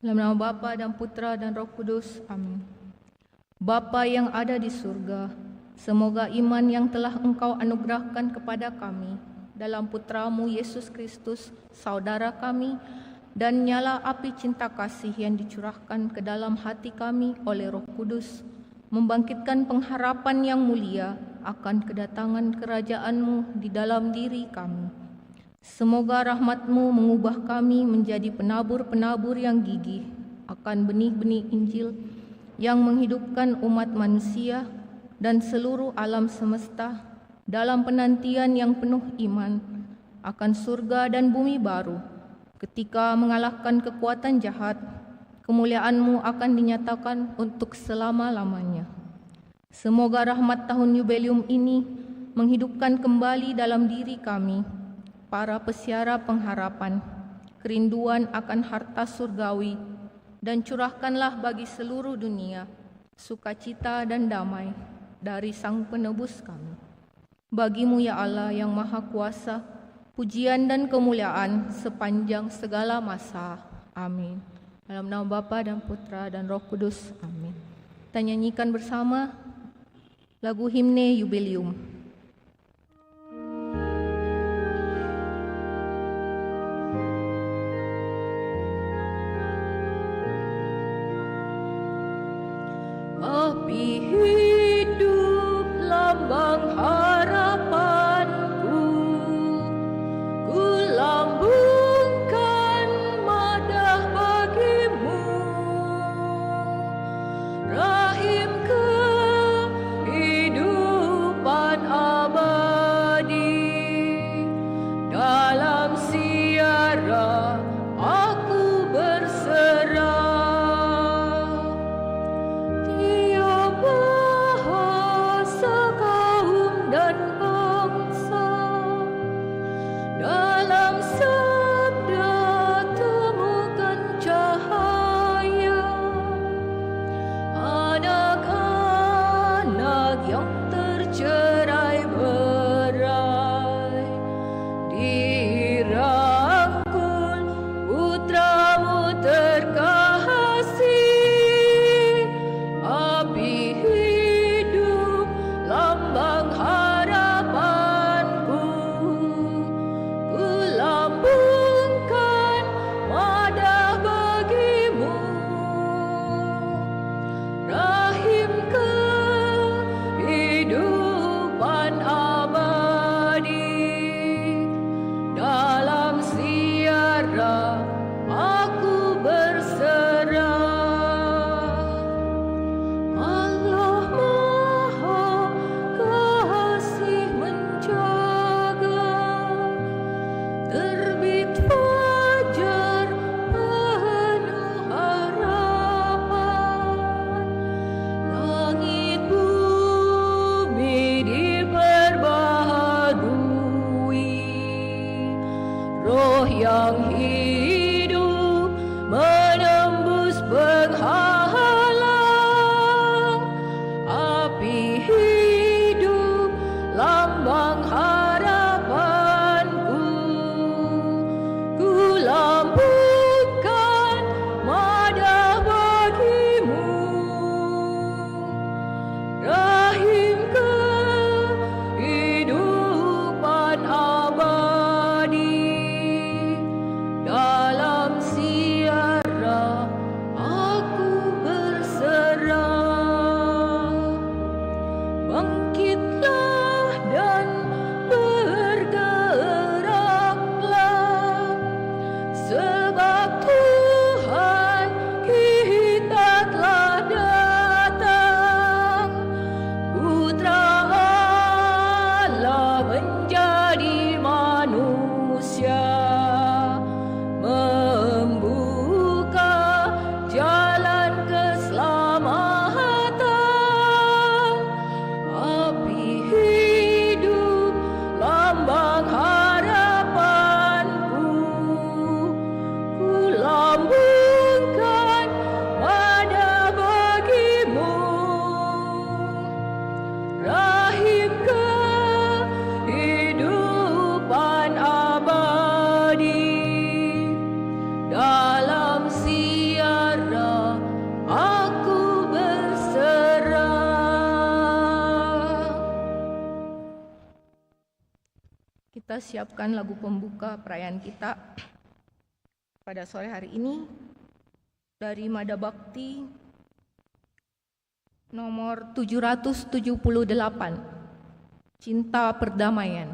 Dalam nama Bapa dan Putra dan Roh Kudus. Amin. Bapa yang ada di surga, semoga iman yang telah Engkau anugerahkan kepada kami dalam Putramu Yesus Kristus, saudara kami, dan nyala api cinta kasih yang dicurahkan ke dalam hati kami oleh Roh Kudus, membangkitkan pengharapan yang mulia akan kedatangan kerajaan-Mu di dalam diri kami. Semoga rahmat-Mu mengubah kami menjadi penabur-penabur yang gigih akan benih-benih Injil yang menghidupkan umat manusia dan seluruh alam semesta dalam penantian yang penuh iman akan surga dan bumi baru. Ketika mengalahkan kekuatan jahat, kemuliaan-Mu akan dinyatakan untuk selama-lamanya. Semoga rahmat tahun jubileum ini menghidupkan kembali dalam diri kami para pesiara pengharapan, kerinduan akan harta surgawi, dan curahkanlah bagi seluruh dunia sukacita dan damai dari Sang Penebus kami. Bagi-Mu ya Allah yang Maha Kuasa, pujian dan kemuliaan sepanjang segala masa. Amin. Dalam nama Bapa dan Putra dan Roh Kudus. Amin. Kita nyanyikan bersama lagu himne Jubileum. Api hidup lambang harapanku, ku lambungkan madah bagi-Mu, rahim kehidupan abadi. Dalam siara aku berserah, tiada Kita siapkan lagu pembuka perayaan kita pada sore hari ini dari Mada Bakti nomor 778, Cinta Perdamaian.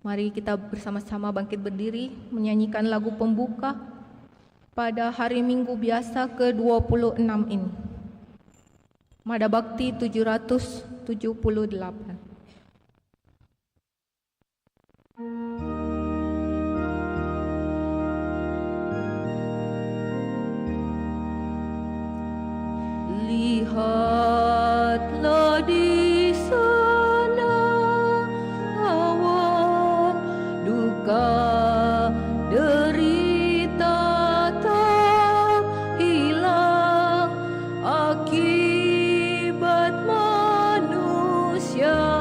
Mari kita bersama-sama bangkit berdiri menyanyikan lagu pembuka pada hari Minggu biasa ke-26 ini. Mada Bakti 778. Lihatlah di sana awan duka derita tak hilang akibat manusia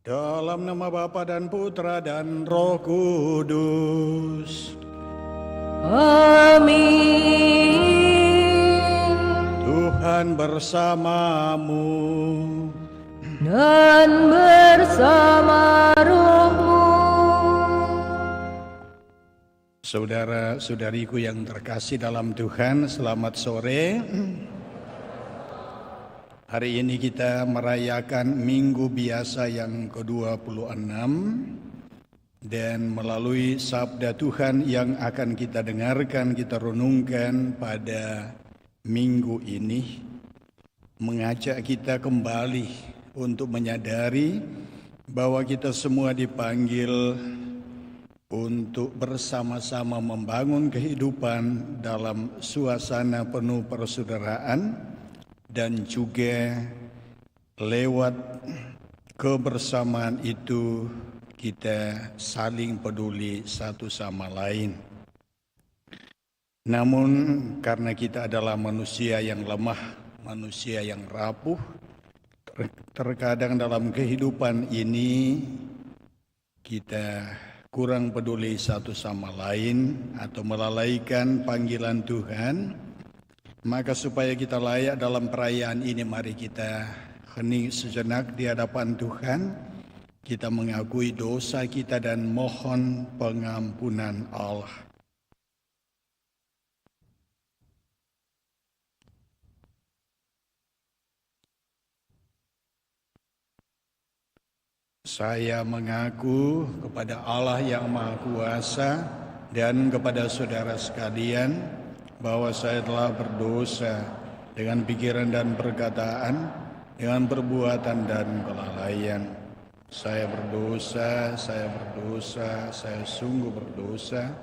Dalam nama Bapa dan Putra dan Roh Kudus. Amin. Tuhan bersamamu Dan bersama rohmu. Saudara-saudariku yang terkasih dalam Tuhan, selamat sore. Hari ini kita merayakan Minggu Biasa yang ke-26 dan melalui sabda Tuhan yang akan kita dengarkan, kita renungkan pada minggu ini mengajak kita kembali untuk menyadari bahwa kita semua dipanggil untuk bersama-sama membangun kehidupan dalam suasana penuh persaudaraan. Dan juga lewat kebersamaan itu kita saling peduli satu sama lain. Namun karena kita adalah manusia yang lemah, manusia yang rapuh, terkadang dalam kehidupan ini kita kurang peduli satu sama lain atau melalaikan panggilan Tuhan. Maka supaya kita layak dalam perayaan ini, mari kita hening sejenak di hadapan Tuhan. Kita mengakui dosa kita dan mohon pengampunan Allah. Saya mengaku kepada Allah yang Maha Kuasa dan kepada saudara sekalian bahwa saya telah berdosa dengan pikiran dan perkataan, dengan perbuatan dan kelalaian. Saya berdosa, saya sungguh berdosa.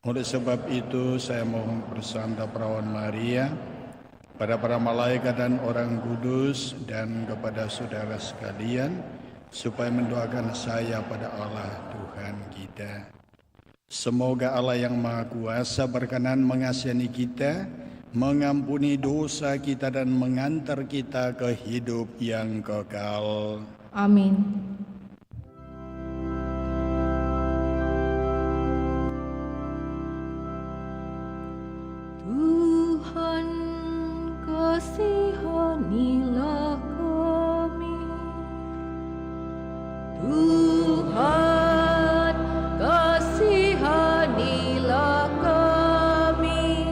Oleh sebab itu saya mohon bersama perawan Maria, pada para malaikat dan orang kudus, dan kepada saudara sekalian, supaya mendoakan saya pada Allah Tuhan kita. Semoga Allah yang Maha Kuasa berkenan mengasihani kita, mengampuni dosa kita dan mengantar kita ke hidup yang kekal. Amin. Tuhan, kasihanilah kami. Tuhan, kasihanilah kami.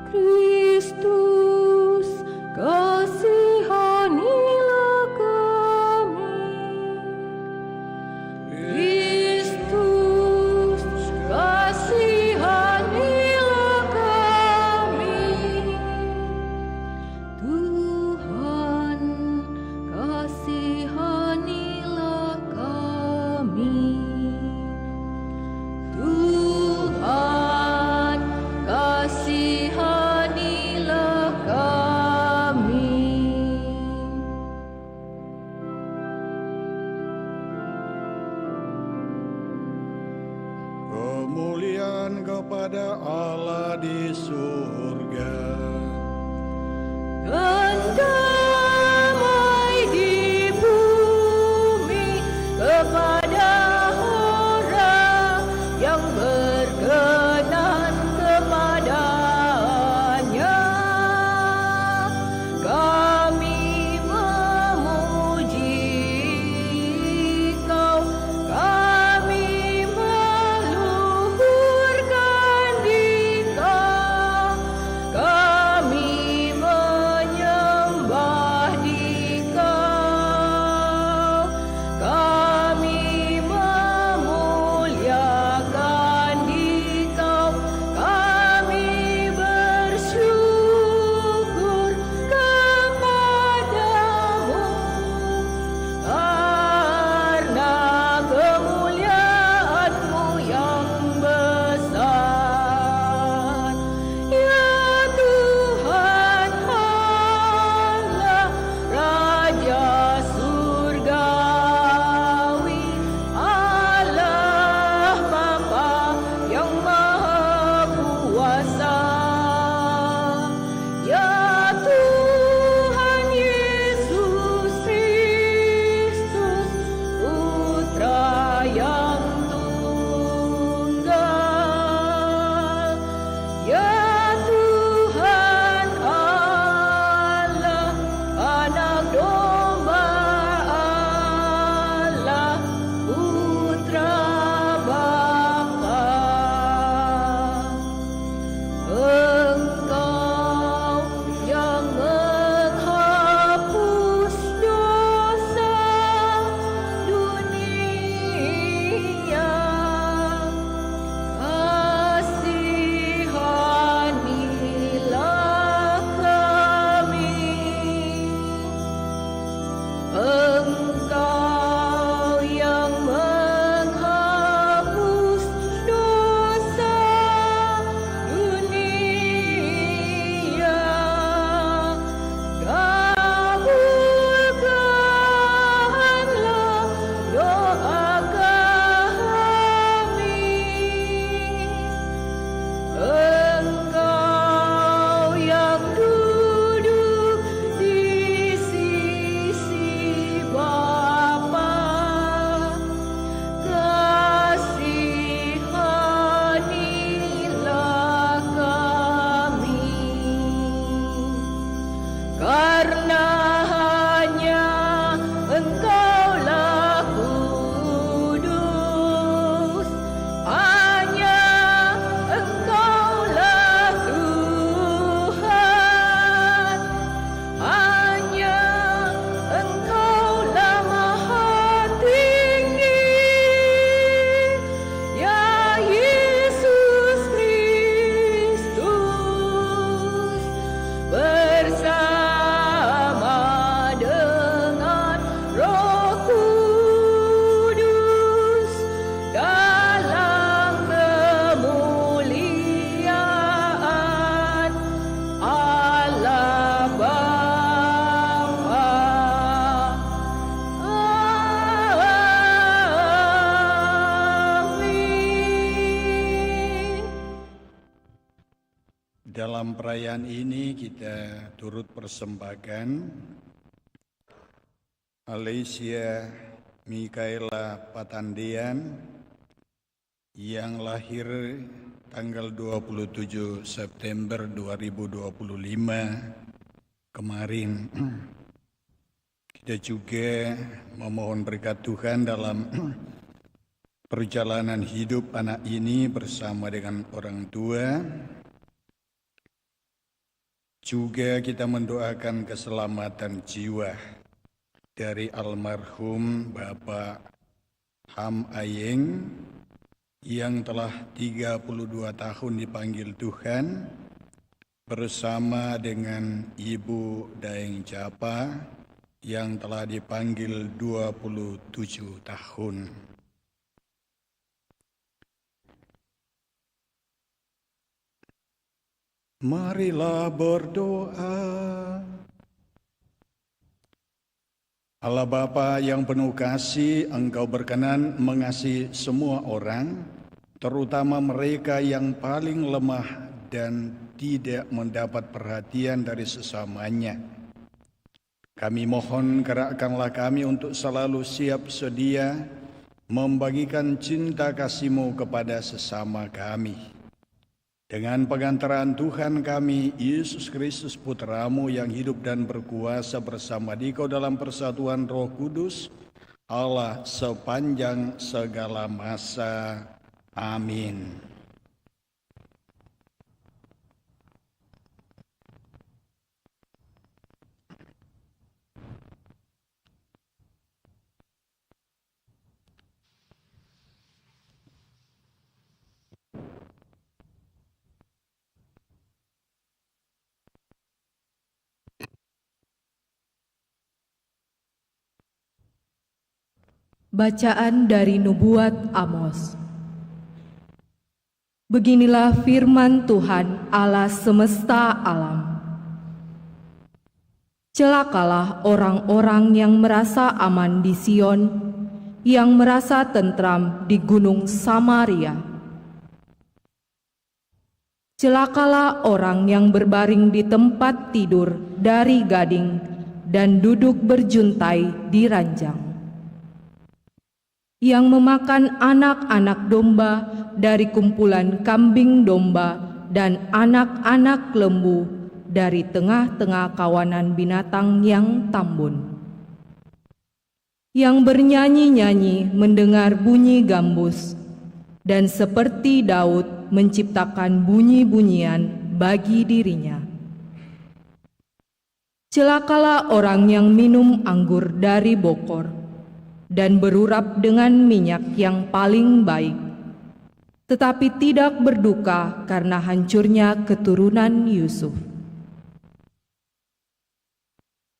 Kristus, kasihanilah kami. Kristus, kasihanilah kami. Tuhan, kasihanilah kami. Tuhan, kasihanilah kami. Kemuliaan kepada Allah di surga Dan damai di bumi kepada orang yang berkenan kepadanya. Kami memuji Kau, kami meluhurkan di Kau, domba Allah, putra Bapa. Engkau yang menghapus dosa dunia, kasihanilah kami. Engkau yang menghapus dosa dunia, kabulkanlah doa kami. Engkau yang duduk di sisi Bapa, kasihanilah kami. Karena hanya Engkaulah kudus, hanya Engkaulah Tuhan, hanya Engkaulah Maha Tinggi, ya Yesus Kristus, bersama dengan Roh Kudus dalam kemuliaan Allah Bapa. Amin. Dalam perayaan ini kita turut persembahkan Alicia Mikaela Patandian yang lahir tanggal 27 September 2025 kemarin. Kita juga memohon berkat Tuhan dalam perjalanan hidup anak ini bersama dengan orang tua. Juga kita mendoakan keselamatan jiwa dari almarhum Bapak Ham Ayeng yang telah 32 tahun dipanggil Tuhan bersama dengan Ibu Daeng Japa yang telah dipanggil 27 tahun. Marilah berdoa. Allah Bapa yang penuh kasih, Engkau berkenan mengasihi semua orang, terutama mereka yang paling lemah dan tidak mendapat perhatian dari sesamanya. Kami mohon gerakkanlah kami untuk selalu siap sedia membagikan cinta kasih-Mu kepada sesama kami. Dengan pengantaran Tuhan kami, Yesus Kristus Putra-Mu yang hidup dan berkuasa bersama Dikau dalam persatuan Roh Kudus, Allah sepanjang segala masa. Amin. Bacaan dari Nubuat Amos. Beginilah firman Tuhan Allah semesta alam. Celakalah orang-orang yang merasa aman di Sion, yang merasa tentram di gunung Samaria. Celakalah orang yang berbaring di tempat tidur dari gading dan duduk berjuntai di ranjang, yang memakan anak-anak domba dari kumpulan kambing domba dan anak-anak lembu dari tengah-tengah kawanan binatang yang tambun. Yang bernyanyi-nyanyi mendengar bunyi gambus, dan seperti Daud menciptakan bunyi-bunyian bagi dirinya. Celakalah orang yang minum anggur dari bokor dan berurap dengan minyak yang paling baik, tetapi tidak berduka karena hancurnya keturunan Yusuf.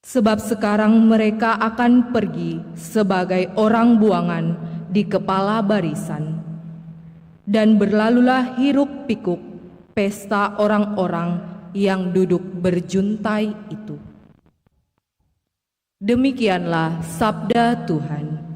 Sebab sekarang mereka akan pergi sebagai orang buangan di kepala barisan, dan berlalulah hiruk-pikuk pesta orang-orang yang duduk berjuntai itu. Demikianlah sabda Tuhan.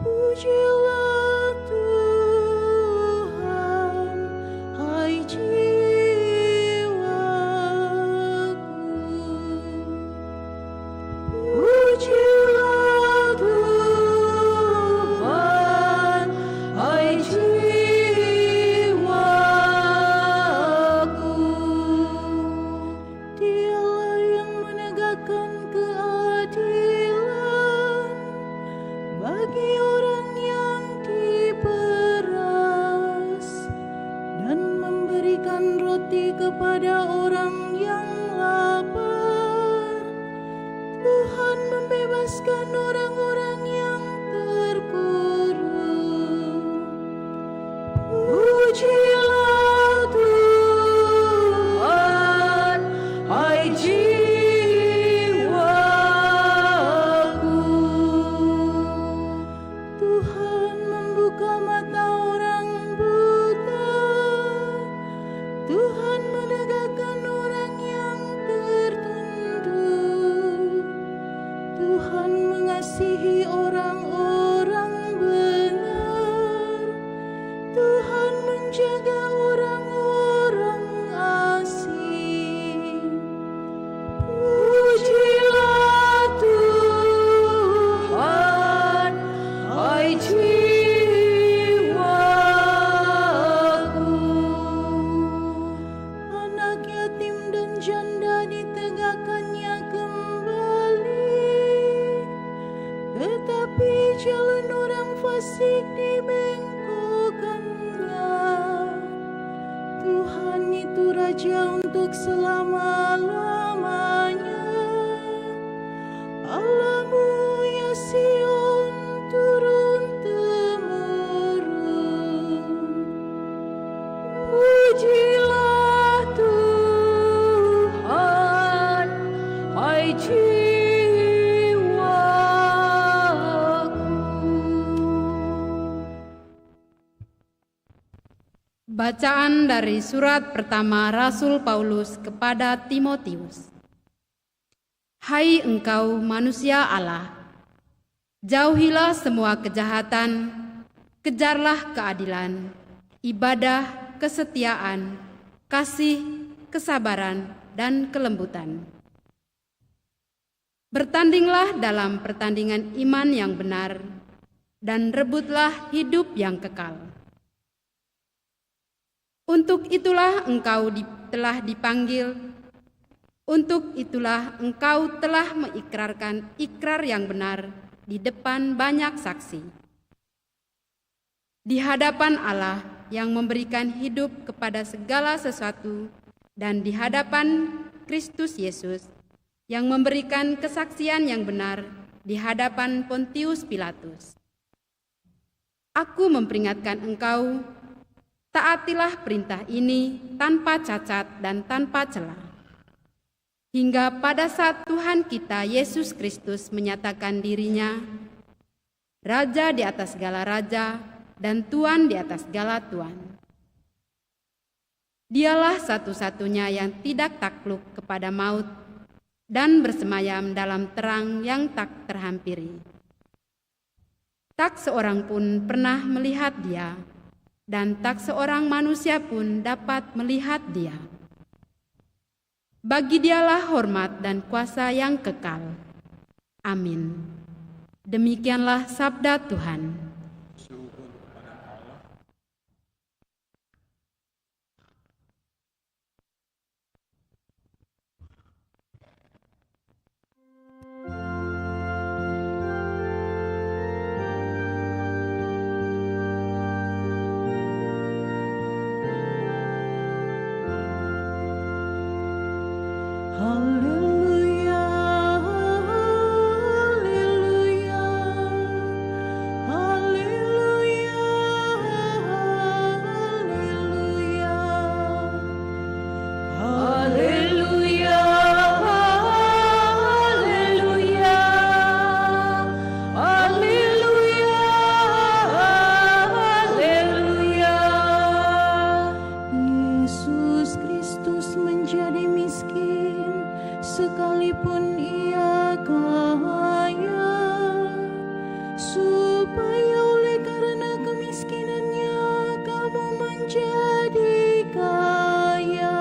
Pujilah Tuhan, hai jiwaku. Pujilah Tuhan, hai jiwaku. Dialah yang menegakkan keadilan bagi orang yang diperas, dan memberikan roti kepada orang yang lapar. Tuhan membebaskan orang-orang yang terkurung. Pujilah Tuhan, hai jiwaku. Tuhan membuka mata orang buta. Tuhan menegakkan orang yang tertunduk. Tuhan mengasihi orang-orang benar. Tuhan menjaga orang-orang asing. Pujilah Tuhan, hai jiwaku. Anak yatim dan janda ditegakkannya kembali, tetapi jalan orang fasik dibengkokkannya. Tuhan itu Raja untuk selama-lamanya. Allahmu ya Sion turun-temurun. Pujilah Tuhan, hai jiwaku. Bacaan dari surat pertama Rasul Paulus kepada Timotius. Hai engkau manusia Allah, jauhilah semua kejahatan, kejarlah keadilan, ibadah, kesetiaan, kasih, kesabaran, dan kelembutan. Bertandinglah dalam pertandingan iman yang benar, dan rebutlah hidup yang kekal. Untuk itulah engkau telah dipanggil, untuk itulah engkau telah mengikrarkan ikrar yang benar di depan banyak saksi. Di hadapan Allah yang memberikan hidup kepada segala sesuatu, dan di hadapan Kristus Yesus yang memberikan kesaksian yang benar di hadapan Pontius Pilatus. Aku memperingatkan engkau, taatilah perintah ini tanpa cacat dan tanpa celah, hingga pada saat Tuhan kita Yesus Kristus menyatakan dirinya Raja di atas segala raja dan Tuan di atas segala tuan. Dialah satu-satunya yang tidak takluk kepada maut dan bersemayam dalam terang yang tak terhampiri. Tak seorang pun pernah melihat Dia, dan tak seorang manusia pun dapat melihat Dia. Bagi Dialah hormat dan kuasa yang kekal. Amin. Demikianlah sabda Tuhan. Haleluya, haleluya, haleluya, haleluya, haleluya, haleluya, haleluya, haleluya. Yesus Kristus menjadi miskin sekalipun Ia kaya, supaya oleh karena kemiskinannya kamu menjadi kaya.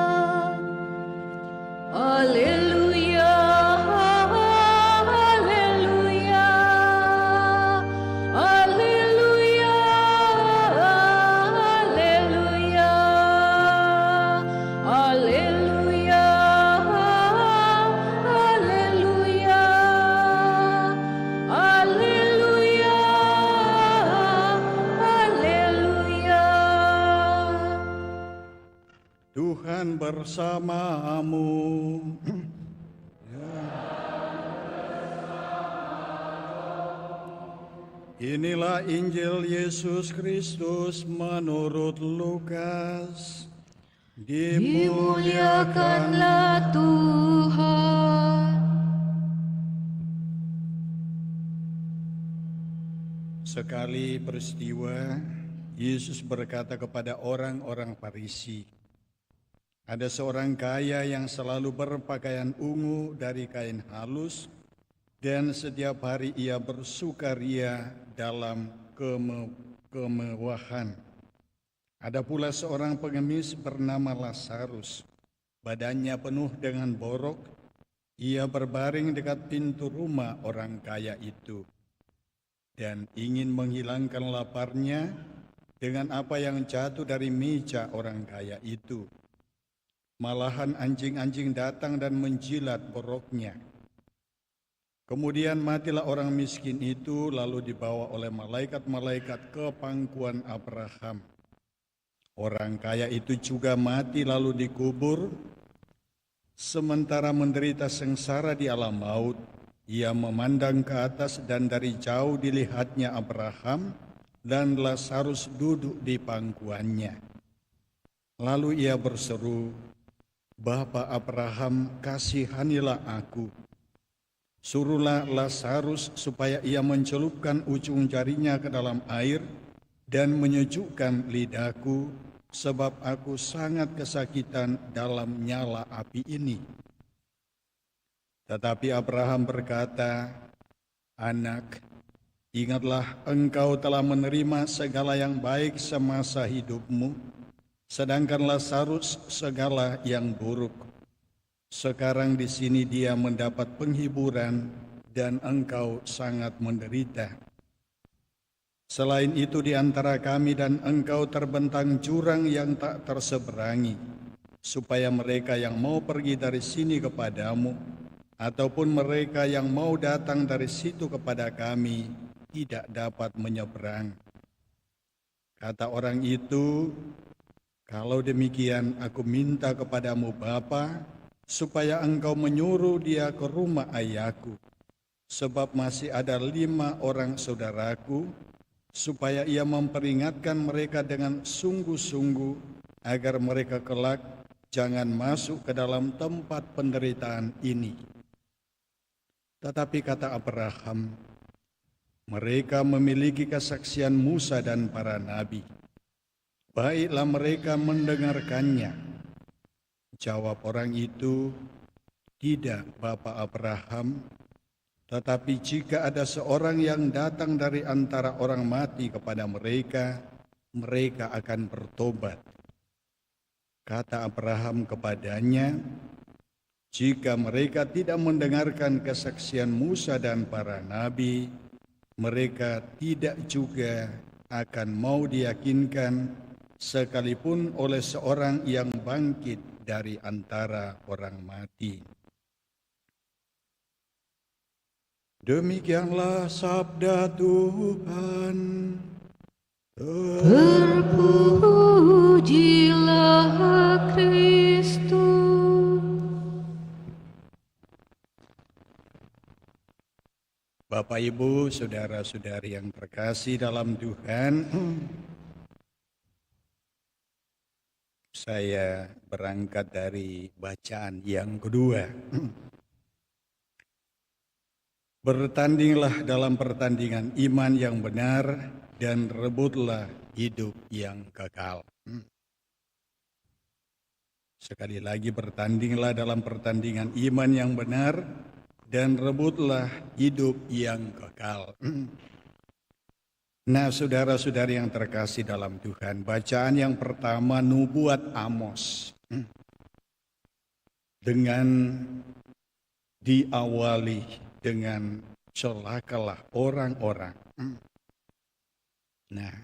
Haleluya, haleluya, haleluya, haleluya, haleluya, haleluya, haleluya, haleluya. Tuhan bersamamu. Inilah Injil Yesus Kristus menurut Lukas. Dimuliakanlah Tuhan. Sekali peristiwa, Yesus berkata kepada orang-orang Farisi, ada seorang kaya yang selalu berpakaian ungu dari kain halus, dan setiap hari ia bersukaria dalam kemewahan. Ada pula seorang pengemis bernama Lazarus, badannya penuh dengan borok. Ia berbaring dekat pintu rumah orang kaya itu dan ingin menghilangkan laparnya dengan apa yang jatuh dari meja orang kaya itu. Malahan anjing-anjing datang dan menjilat boroknya. Kemudian matilah orang miskin itu, lalu dibawa oleh malaikat-malaikat ke pangkuan Abraham. Orang kaya itu juga mati lalu dikubur. Sementara menderita sengsara di alam maut, ia memandang ke atas dan dari jauh dilihatnya Abraham dan Lazarus duduk di pangkuannya. Lalu ia berseru, "Bapa Abraham, kasihanilah aku. Suruhlah Lazarus supaya ia mencelupkan ujung jarinya ke dalam air dan menyejukkan lidahku, sebab aku sangat kesakitan dalam nyala api ini." Tetapi Abraham berkata, "Anak, ingatlah engkau telah menerima segala yang baik semasa hidupmu, sedangkan Lazarus segala yang buruk. Sekarang di sini dia mendapat penghiburan dan engkau sangat menderita. Selain itu di antara kami dan engkau terbentang jurang yang tak terseberangi, supaya mereka yang mau pergi dari sini kepadamu, ataupun mereka yang mau datang dari situ kepada kami, tidak dapat menyeberang." Kata orang itu, "Kalau demikian aku minta kepadamu Bapa, supaya engkau menyuruh dia ke rumah ayahku, sebab masih ada 5 orang saudaraku, supaya ia memperingatkan mereka dengan sungguh-sungguh, agar mereka kelak jangan masuk ke dalam tempat penderitaan ini." Tetapi kata Abraham, "Mereka memiliki kesaksian Musa dan para nabi. Baiklah mereka mendengarkannya." Jawab orang itu, "Tidak, Bapa Abraham, Tetapi jika ada seorang yang datang dari antara orang mati kepada mereka, mereka akan bertobat. Kata Abraham kepadanya, jika mereka tidak mendengarkan kesaksian Musa dan para nabi, mereka tidak juga akan mau diyakinkan sekalipun oleh seorang yang bangkit dari antara orang mati. Demikianlah sabda Tuhan. Terpujilah Kristus. Bapak, Ibu, saudara-saudari yang terkasih dalam Tuhan, saya berangkat dari bacaan yang kedua. Bertandinglah dalam pertandingan iman yang benar dan rebutlah hidup yang kekal. Sekali lagi, bertandinglah dalam pertandingan iman yang benar dan rebutlah hidup yang kekal. Nah, saudara-saudari yang terkasih dalam Tuhan, bacaan yang pertama nubuat Amos dengan diawali dengan celakalah orang-orang. Nah,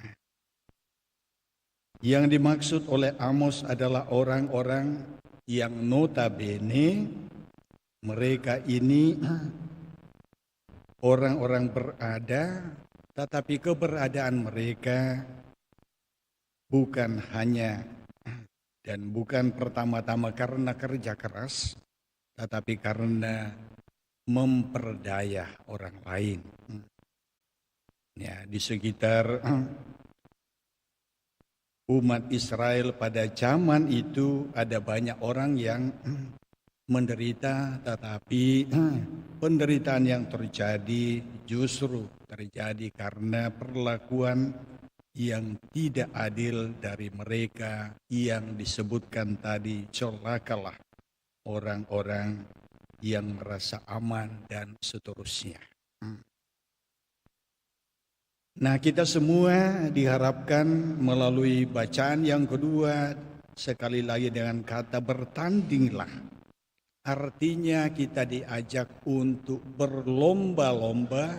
yang dimaksud oleh Amos adalah orang-orang yang notabene mereka ini orang-orang berada, tetapi keberadaan mereka bukan hanya dan bukan pertama-tama karena kerja keras, tetapi karena memperdaya orang lain. Ya, di sekitar umat Israel pada zaman itu ada banyak orang yang menderita, tetapi penderitaan yang terjadi justru terjadi karena perlakuan yang tidak adil dari mereka yang disebutkan tadi, celakalah orang-orang yang merasa aman dan seterusnya. Nah, kita semua diharapkan melalui bacaan yang kedua sekali lagi dengan kata bertandinglah. Artinya kita diajak untuk berlomba-lomba,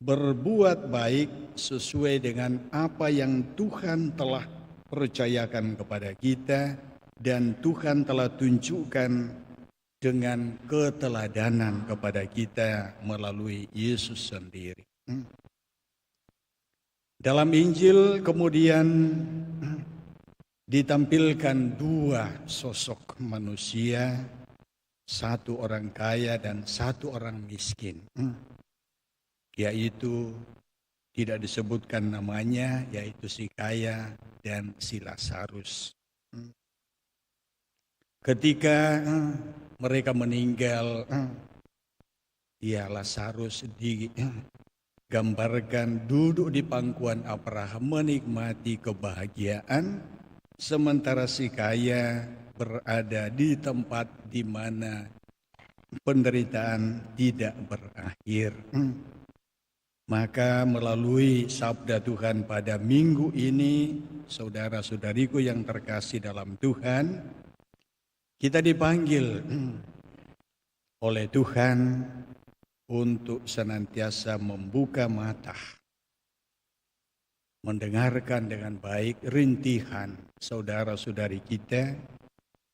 berbuat baik sesuai dengan apa yang Tuhan telah percayakan kepada kita dan Tuhan telah tunjukkan dengan keteladanan kepada kita melalui Yesus sendiri. Dalam Injil kemudian ditampilkan dua sosok manusia, satu orang kaya dan satu orang miskin, yaitu tidak disebutkan namanya, yaitu si kaya dan si Lazarus. Ketika mereka meninggal, ya Lazarus digambarkan duduk di pangkuan Abraham menikmati kebahagiaan, sementara si kaya berada di tempat di mana penderitaan tidak berakhir. Maka melalui sabda Tuhan pada minggu ini, saudara-saudariku yang terkasih dalam Tuhan, kita dipanggil oleh Tuhan untuk senantiasa membuka mata, mendengarkan dengan baik rintihan saudara-saudari kita,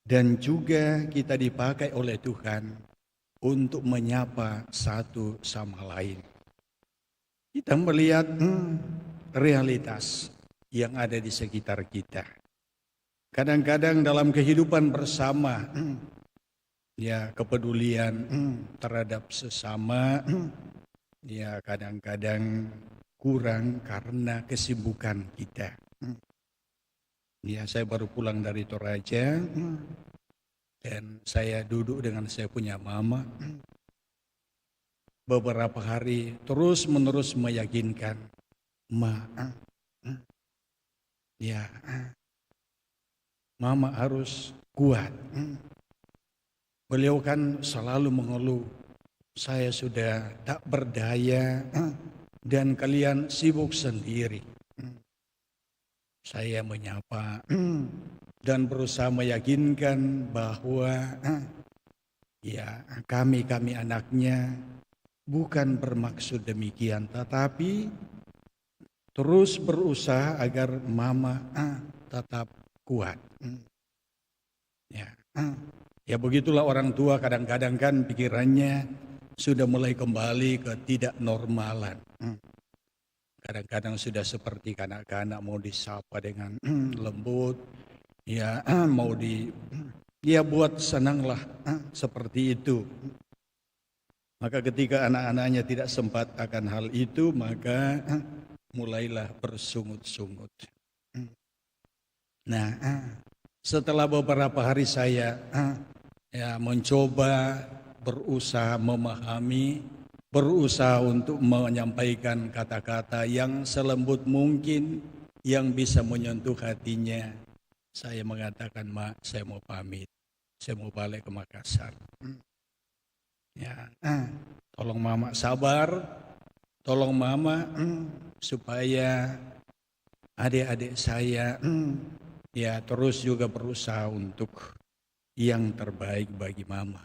dan juga kita dipakai oleh Tuhan untuk menyapa satu sama lain. Kita melihat realitas yang ada di sekitar kita. Kadang-kadang dalam kehidupan bersama, ya kepedulian terhadap sesama, ya kadang-kadang kurang karena kesibukan kita. Ya, saya baru pulang dari Toraja dan saya duduk dengan saya punya mama. Beberapa hari terus-menerus meyakinkan, ya Mama harus kuat. Beliau kan selalu mengeluh, saya sudah tak berdaya dan kalian sibuk sendiri. Saya menyapa dan berusaha meyakinkan bahwa ya kami anaknya bukan bermaksud demikian, tetapi terus berusaha agar mama tetap kuat. Ya begitulah orang tua, kadang-kadang kan pikirannya sudah mulai kembali ke tidak normalan. Kadang-kadang sudah seperti kanak-kanak, mau disapa dengan lembut, ya mau buat senanglah seperti itu. Maka ketika anak-anaknya tidak sempat akan hal itu, maka mulailah bersungut-sungut. Nah, setelah beberapa hari saya mencoba berusaha memahami, berusaha untuk menyampaikan kata-kata yang selembut mungkin, yang bisa menyentuh hatinya. Saya mengatakan, Mak, saya mau pamit, saya mau balik ke Makassar. Tolong Mama sabar, tolong Mama supaya adik-adik saya terus juga berusaha untuk yang terbaik bagi Mama.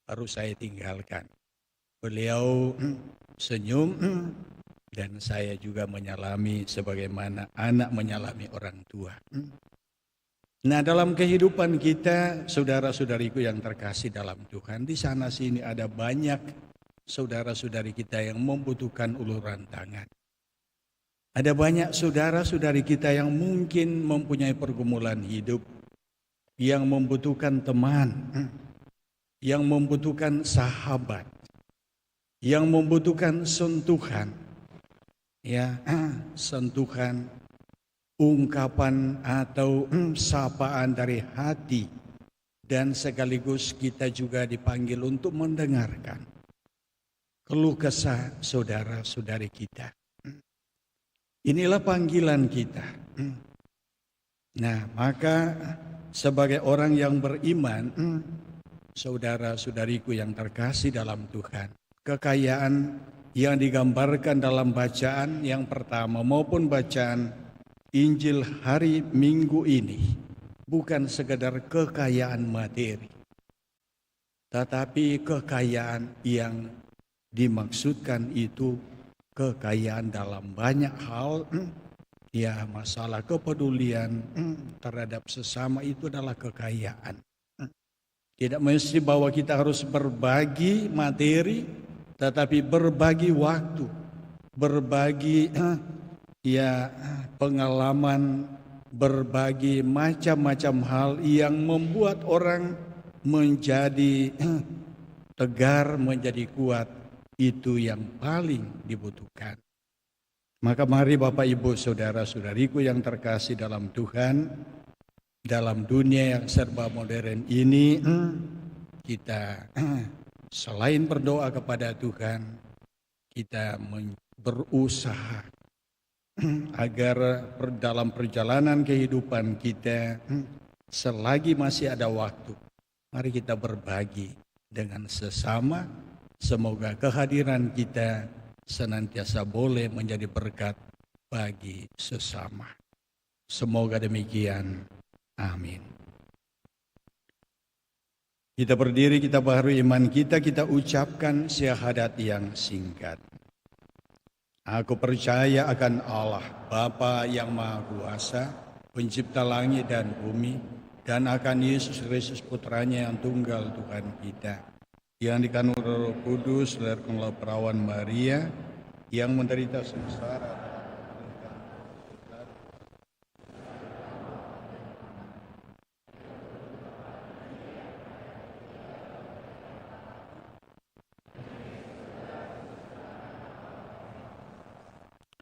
Baru saya tinggalkan. Beliau senyum dan saya juga menyalami sebagaimana anak menyalami orang tua. Nah, dalam kehidupan kita, saudara-saudariku yang terkasih dalam Tuhan, di sana sini ada banyak saudara-saudari kita yang membutuhkan uluran tangan. Ada banyak saudara-saudari kita yang mungkin mempunyai pergumulan hidup, yang membutuhkan teman, yang membutuhkan sahabat, yang membutuhkan sentuhan, sentuhan, ungkapan atau sapaan dari hati, dan sekaligus kita juga dipanggil untuk mendengarkan keluh kesah saudara-saudari kita. Inilah panggilan kita. Nah, maka sebagai orang yang beriman, saudara-saudariku yang terkasih dalam Tuhan, kekayaan yang digambarkan dalam bacaan yang pertama maupun bacaan Injil hari Minggu ini bukan sekedar kekayaan materi, tetapi kekayaan yang dimaksudkan itu kekayaan dalam banyak hal. Masalah kepedulian terhadap sesama itu adalah kekayaan. Tidak mesti bahwa kita harus berbagi materi, tetapi berbagi waktu, berbagi pengalaman, berbagi macam-macam hal yang membuat orang menjadi tegar, menjadi kuat. Itu yang paling dibutuhkan. Maka mari Bapak Ibu saudara-saudariku yang terkasih dalam Tuhan, dalam dunia yang serba modern ini, kita selain berdoa kepada Tuhan, kita berusaha agar dalam perjalanan kehidupan kita, selagi masih ada waktu, mari kita berbagi dengan sesama. Semoga kehadiran kita senantiasa boleh menjadi berkat bagi sesama. Semoga demikian. Amin. Kita berdiri, kita baharui iman kita, kita ucapkan syahadat yang singkat. Aku percaya akan Allah, Bapa yang Maha Kuasa, pencipta langit dan bumi, dan akan Yesus Kristus putranya yang tunggal Tuhan kita, yang dikandung Roh Kudus, dilahirkan perawan Maria, yang menderita sengsara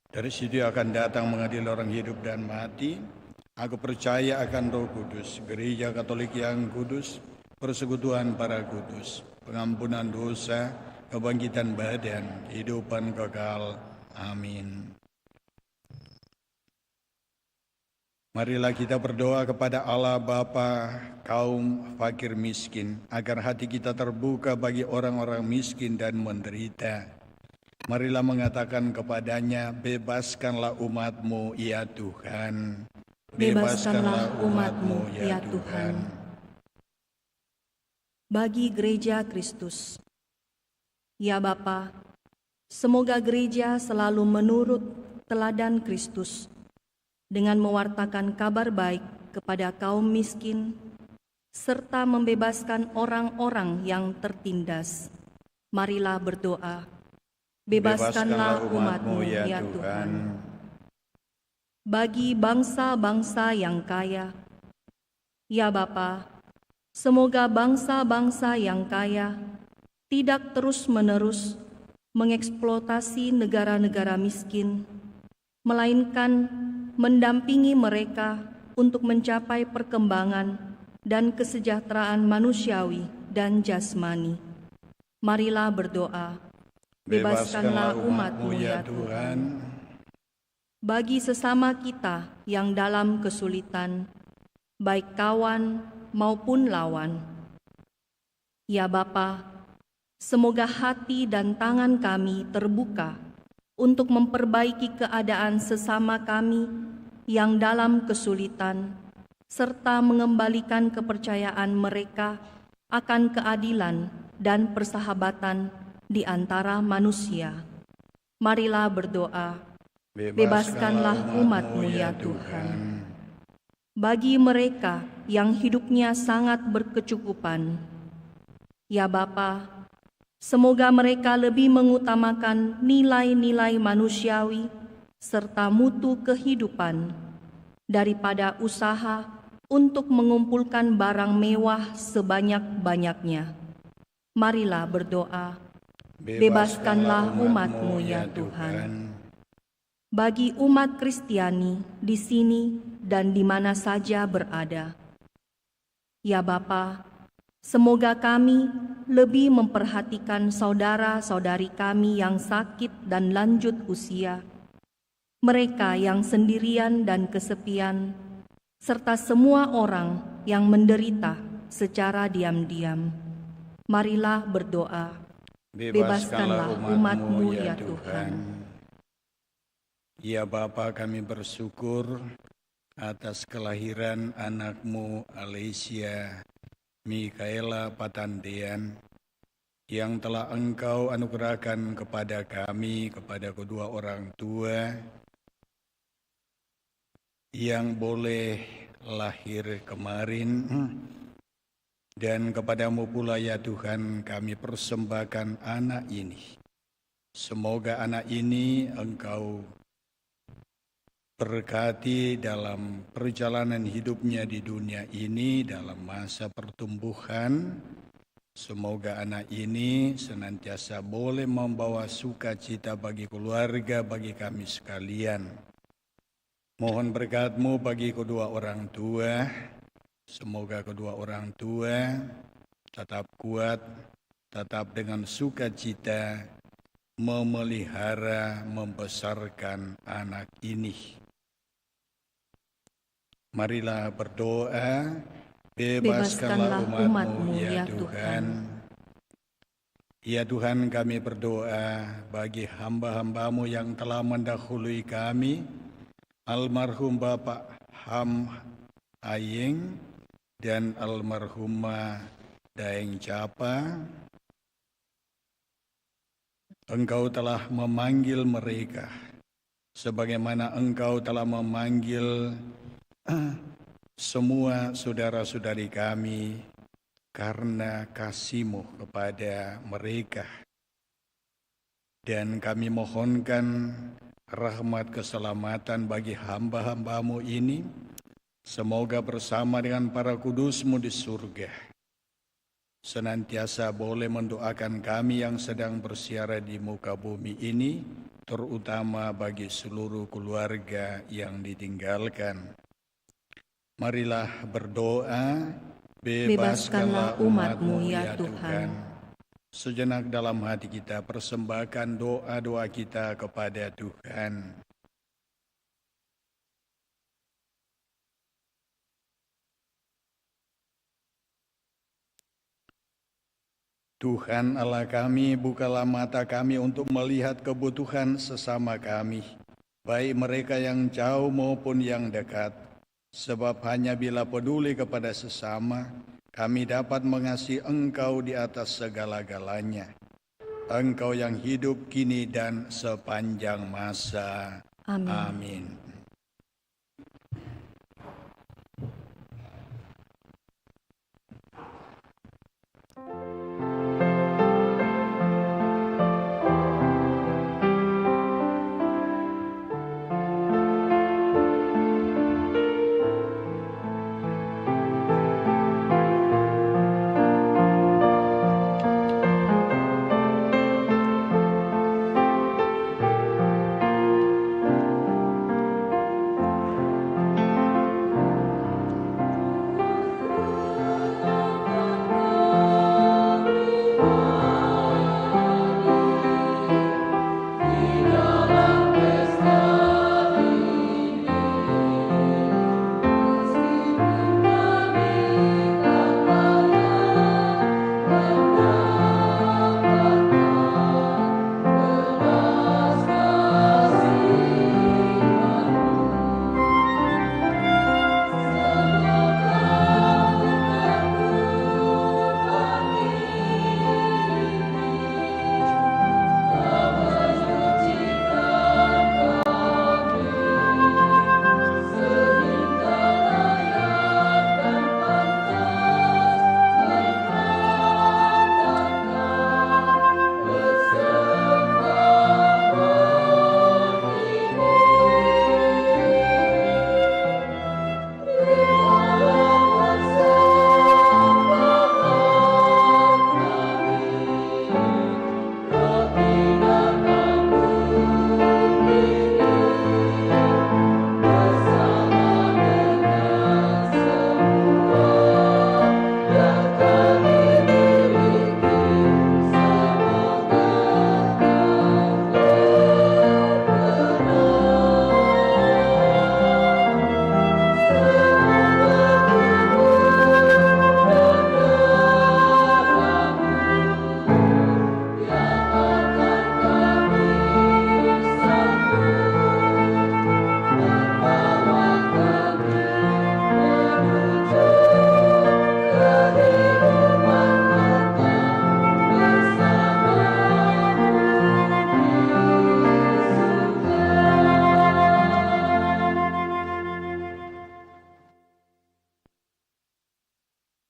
dari situ akan datang mengadili orang hidup dan mati. Aku percaya akan Roh Kudus, Gereja Katolik yang kudus, persekutuan para kudus, pengampunan dosa, kebangkitan badan, kehidupan kekal. Amin. Marilah kita berdoa kepada Allah Bapa kaum fakir miskin, agar hati kita terbuka bagi orang-orang miskin dan menderita. Marilah mengatakan kepadanya, bebaskanlah umat-Mu, ya Tuhan. Bebaskanlah umat-Mu, ya Tuhan. Bagi Gereja Kristus, ya Bapa, semoga gereja selalu menurut teladan Kristus dengan mewartakan kabar baik kepada kaum miskin, serta membebaskan orang-orang yang tertindas. Marilah berdoa, bebaskanlah umat-Mu, ya Tuhan. Bagi bangsa-bangsa yang kaya, ya Bapa, semoga bangsa-bangsa yang kaya tidak terus-menerus mengeksploitasi negara-negara miskin, melainkan mendampingi mereka untuk mencapai perkembangan dan kesejahteraan manusiawi dan jasmani. Marilah berdoa, bebaskanlah umat-Mu, ya Tuhan. Bagi sesama kita yang dalam kesulitan, baik kawan maupun lawan, ya Bapa, semoga hati dan tangan kami terbuka untuk memperbaiki keadaan sesama kami yang dalam kesulitan, serta mengembalikan kepercayaan mereka akan keadilan dan persahabatan di antara manusia. Marilah berdoa, bebaskanlah umat-Mu, ya Tuhan. Bagi mereka yang hidupnya sangat berkecukupan, ya Bapa, semoga mereka lebih mengutamakan nilai-nilai manusiawi serta mutu kehidupan daripada usaha untuk mengumpulkan barang mewah sebanyak-banyaknya. Marilah berdoa, bebaskanlah umat-Mu, ya Tuhan. Bagi umat Kristiani di sini dan di mana saja berada, ya Bapa, semoga kami lebih memperhatikan saudara-saudari kami yang sakit dan lanjut usia, mereka yang sendirian dan kesepian, serta semua orang yang menderita secara diam-diam. Marilah berdoa, bebaskanlah umat-Mu, ya Tuhan. Ya Bapa, kami bersyukur atas kelahiran anak-Mu Alesia Mikaela Patandian yang telah Engkau anugerahkan kepada kami, kepada kedua orang tua yang boleh lahir kemarin, dan kepadamu pula ya Tuhan kami persembahkan anak ini. Semoga anak ini Engkau berkati dalam perjalanan hidupnya di dunia ini, dalam masa pertumbuhan. Semoga anak ini senantiasa boleh membawa sukacita bagi keluarga, bagi kami sekalian. Mohon berkat-Mu bagi kedua orang tua. Semoga kedua orang tua tetap kuat, tetap dengan sukacita memelihara, membesarkan anak ini. Marilah berdoa, bebaskanlah umat-Mu, ya Tuhan. Ya Tuhan, kami berdoa bagi hamba-hamba-Mu yang telah mendahului kami, almarhum Bapak Ham Ayeng dan almarhumah Daeng Capa. Engkau telah memanggil mereka, sebagaimana Engkau telah memanggil semua saudara-saudari kami karena kasih-Mu kepada mereka. Dan kami mohonkan rahmat keselamatan bagi hamba-hamba-Mu ini, semoga bersama dengan para kudus-Mu di surga, senantiasa boleh mendoakan kami yang sedang bersiara di muka bumi ini, terutama bagi seluruh keluarga yang ditinggalkan. Marilah berdoa, bebaskanlah umat-Mu, ya Tuhan. Sejenak dalam hati kita persembahkan doa-doa kita kepada Tuhan. Tuhan Allah kami, bukalah mata kami untuk melihat kebutuhan sesama kami, baik mereka yang jauh maupun yang dekat. Sebab hanya bila peduli kepada sesama, kami dapat mengasihi Engkau di atas segala-galanya. Engkau yang hidup kini dan sepanjang masa. Amin. Amin.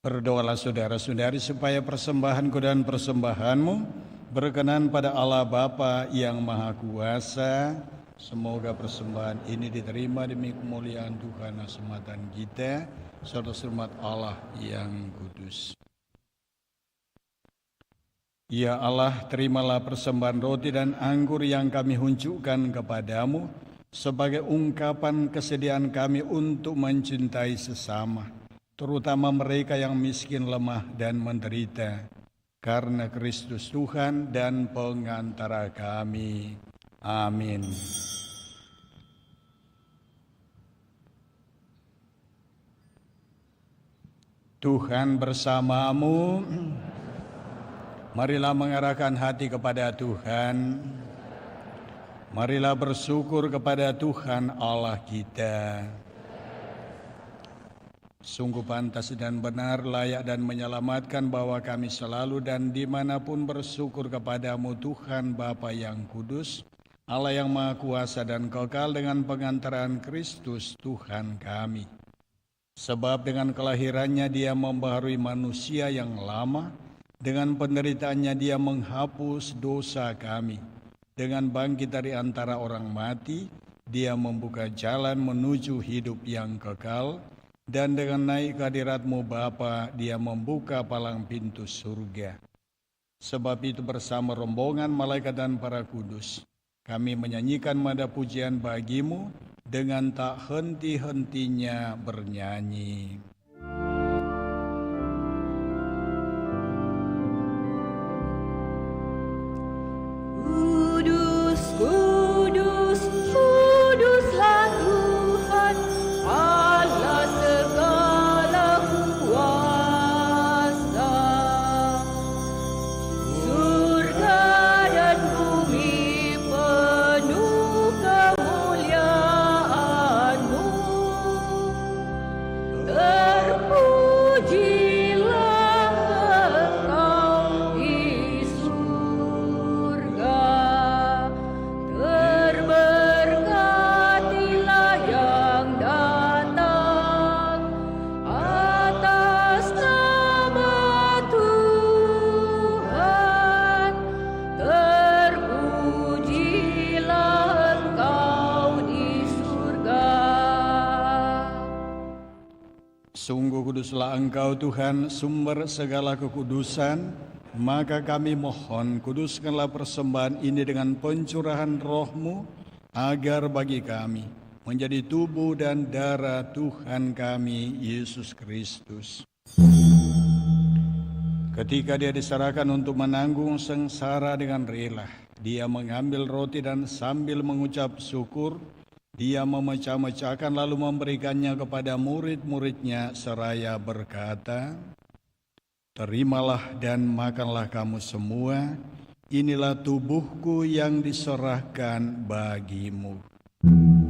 Berdoalah saudara-saudari supaya persembahanku dan persembahanmu berkenan pada Allah Bapa yang Maha Kuasa. Semoga persembahan ini diterima demi kemuliaan Tuhan Sematan kita, serta hormat Allah yang kudus. Ya Allah, terimalah persembahan roti dan anggur yang kami hunjukkan kepadamu sebagai ungkapan kesediaan kami untuk mencintai sesama, terutama mereka yang miskin, lemah, dan menderita, karena Kristus Tuhan dan pengantara kami. Amin. Tuhan bersamamu. Marilah mengarahkan hati kepada Tuhan. Marilah bersyukur kepada Tuhan Allah kita. Sungguh pantas dan benar, layak dan menyelamatkan bahwa kami selalu dan dimanapun bersyukur kepadamu Tuhan Bapa yang kudus, Allah yang Maha Kuasa dan kekal dengan pengantaran Kristus Tuhan kami. Sebab dengan kelahirannya Dia membaharui manusia yang lama, dengan penderitaannya Dia menghapus dosa kami. Dengan bangkit dari antara orang mati, Dia membuka jalan menuju hidup yang kekal. Dan dengan naik ke hadirat-Mu Bapa, Dia membuka palang pintu surga. Sebab itu bersama rombongan malaikat dan para kudus, kami menyanyikan nada pujian bagi-Mu dengan tak henti-hentinya bernyanyi. Kudus, kudus, kuduslah Tuhan, Allah segala kuasa. Sungguh kuduslah Engkau Tuhan, sumber segala kekudusan, maka kami mohon kuduskanlah persembahan ini dengan pencurahan roh-Mu, agar bagi kami menjadi tubuh dan darah Tuhan kami, Yesus Kristus. Ketika Dia diserahkan untuk menanggung sengsara dengan rela, Dia mengambil roti dan sambil mengucap syukur, Dia memecah-mecahkan lalu memberikannya kepada murid-muridnya seraya berkata, "Terimalah dan makanlah kamu semua, inilah tubuhku yang diserahkan bagimu."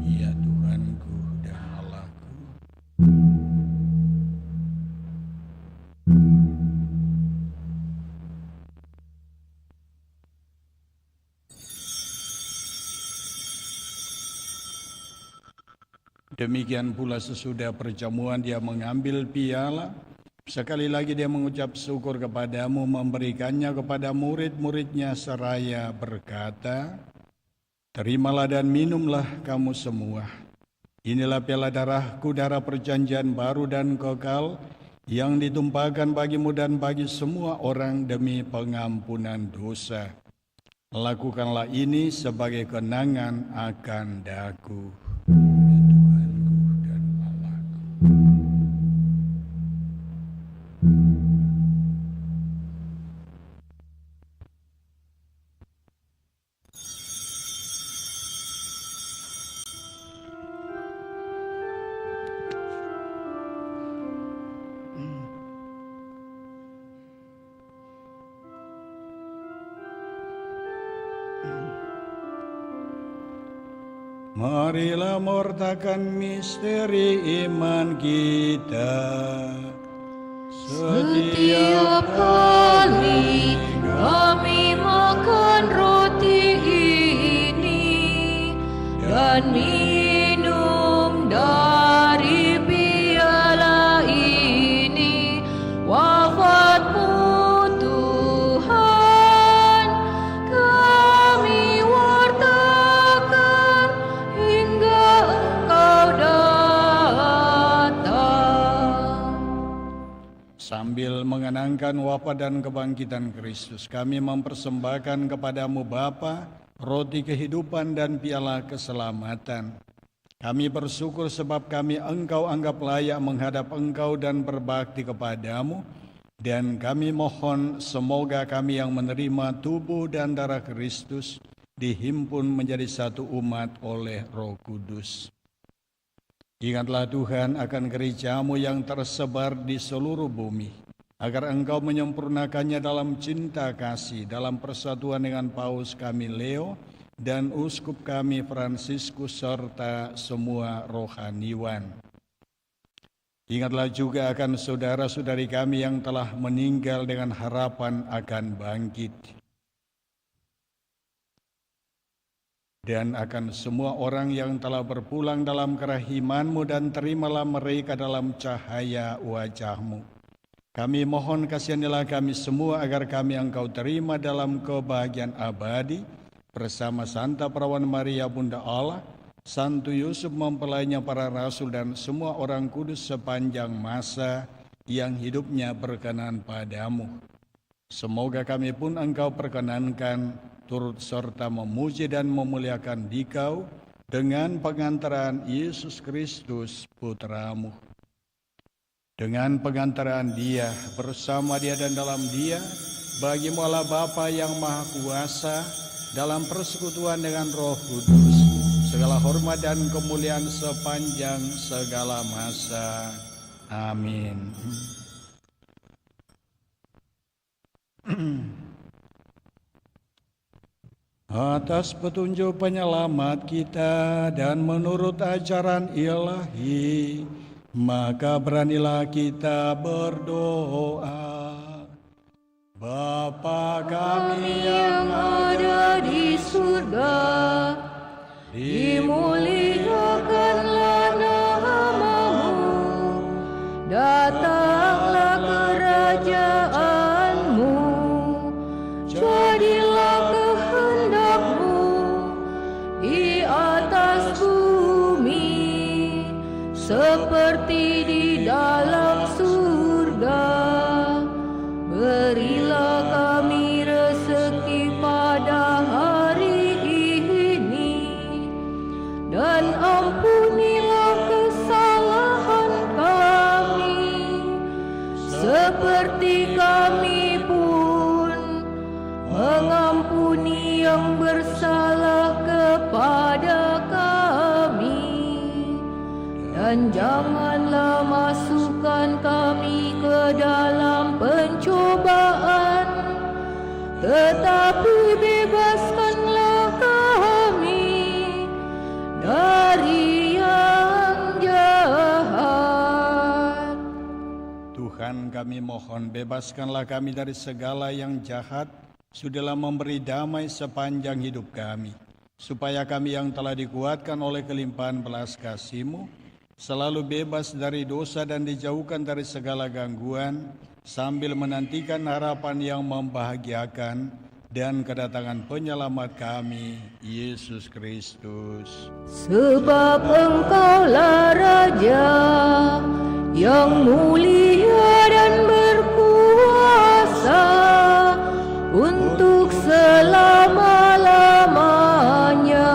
Ya Tuhanku dan Allahku. Demikian pula sesudah perjamuan Dia mengambil piala, sekali lagi Dia mengucap syukur kepadamu, memberikannya kepada murid-muridnya seraya berkata, "Terimalah dan minumlah kamu semua. Inilah piala darahku, darah perjanjian baru dan kekal, yang ditumpahkan bagimu dan bagi semua orang demi pengampunan dosa. Lakukanlah ini sebagai kenangan akan daku." Marilah mewartakan misteri iman kita. Setiap kali kami makan roti ini dan minum dari piala ini, wafat-Mu Tuhan kami wartakan hingga Engkau datang. Sambil mengenangkan wafat dan kebangkitan Kristus, kami mempersembahkan kepadamu Bapa, roti kehidupan dan piala keselamatan. Kami bersyukur sebab kami Engkau anggap layak menghadap Engkau dan berbakti kepadamu, dan kami mohon semoga kami yang menerima tubuh dan darah Kristus dihimpun menjadi satu umat oleh Roh Kudus. Ingatlah Tuhan akan gereja-Mu yang tersebar di seluruh bumi, agar Engkau menyempurnakannya dalam cinta kasih, dalam persatuan dengan Paus kami Leo dan Uskup kami Fransiskus serta semua rohaniwan. Ingatlah juga akan saudara-saudari kami yang telah meninggal dengan harapan akan bangkit, dan akan semua orang yang telah berpulang dalam kerahiman-Mu, dan terimalah mereka dalam cahaya wajah-Mu. Kami mohon kasihanilah kami semua agar kami Engkau terima dalam kebahagiaan abadi bersama Santa Perawan Maria Bunda Allah, Santo Yusuf mempelainya para rasul, dan semua orang kudus sepanjang masa yang hidupnya berkenan padamu. Semoga kami pun Engkau perkenankan turut serta memuji dan memuliakan Dikau dengan pengantaran Yesus Kristus Putra-Mu. Dengan pengantaran Dia, bersama Dia dan dalam Dia, bagi-Mu Allah Bapa yang Maha Kuasa, dalam persekutuan dengan Roh Kudus, segala hormat dan kemuliaan sepanjang segala masa. Amin. Atas petunjuk penyelamat kita dan menurut ajaran ilahi, maka beranilah kita berdoa. Bapa kami yang ada di surga, dimuliakanlah nama-Mu, datanglah kerajaan-Mu, jadilah kehendak-Mu di atas bumi seperti di dalam seperti kami pun mengampuni yang bersalah kepada kami, dan janganlah masukkan kami ke dalam pencobaan, tetapi bebaskanlah kami dari yang jahat. Tuhan, kami mohon, bebaskanlah kami dari segala yang jahat. Sudahlah memberi damai sepanjang hidup kami, supaya kami yang telah dikuatkan oleh kelimpahan belas kasih-Mu selalu bebas dari dosa dan dijauhkan dari segala gangguan, sambil menantikan harapan yang membahagiakan dan kedatangan penyelamat kami, Yesus Kristus. Sebab Engkaulah Raja yang mulia dan berkuasa untuk selama-lamanya.